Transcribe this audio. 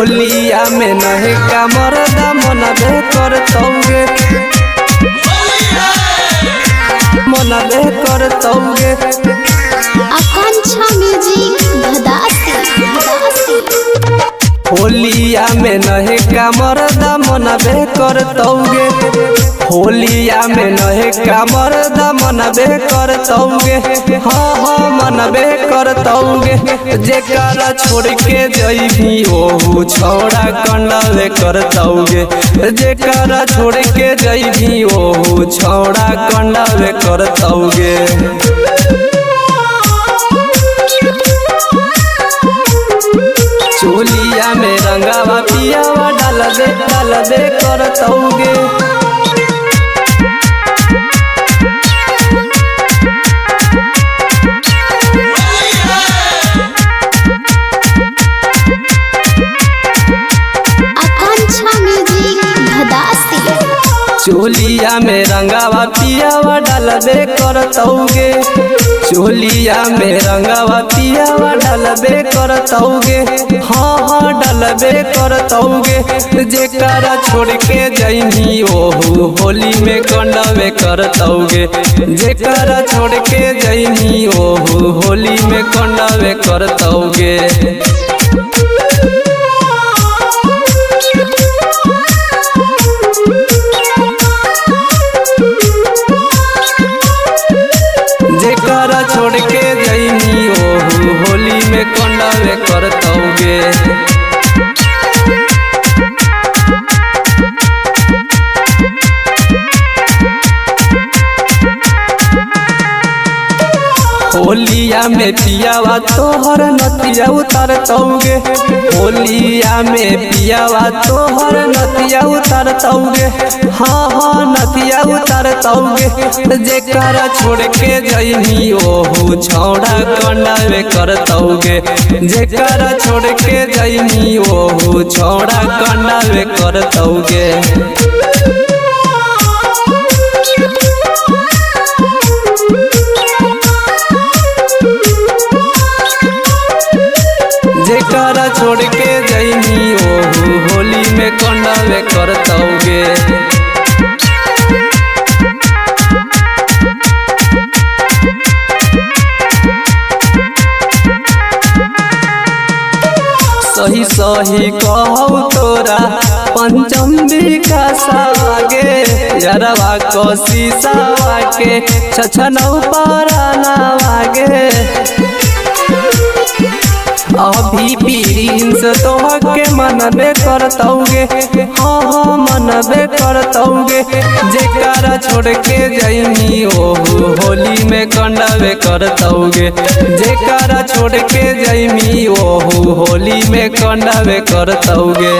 होलिया में नहे का मरदा मनबे करतौगे मनबे करतौगे। आकांक्षा म्यूजिक होलिया में नहे का मरदा मनबे करतौगे होलिया में नहे का मरदा मनबे करतौगे। हाँ हाँ मनबे करतौगे जेकरा छोड़ के जइबी ओहू छौड़ा कंडवे करतौगे जेकरा छोड़ के जइबी ओहू छौड़ा कंडवे करतौगे। चोलिया में रंगावा पियावा डाल दे करतौगे। आकांक्षा म्यूजिक चोलिया में रंगावा पियावा डाल दे करतौगे चोलिया में रंगावा पियावा डाल दे करतौगे। हाँ हाँ डालबे करतौगे जेकरा छोड़ के जइनी ओहू होली में कंडवे करतौगे जेकरा छोड़ के जइनी ओहू होली में कंडवे करतौगे। जेकरा छोड़ के जइनी ओहू होली में कंडवे करतौगे। होलिया में पियावा तोहर नतिया उतारतौगे होलिया में पियावा तोहर नतिया उतारतौगे। हाँ हाँ नतिया उतारतौगे जेकरा छोड़ के जइनी ओहू छौड़ा कंडवे करतौगे जेकरा छोड़ के जइनी ओहू छौड़ा कंडवे करतौगे। जेकरा छोड़ के जइनी ओहू होली में कंडवे करतौगे। सही सही कहू तोरा पंचम विकास आगे यरवा कोसी सावा के छछनौ पराना वागे। अभी प्रिंस तोहके मनबे करतौगे हाँ हाँ मनबे करतौगे जेकरा छोड़ के जइनी ओहू होली में कंडवे करतौगे जेकरा छोड़ के जइनी ओहू होली में कंडवे करतौगे।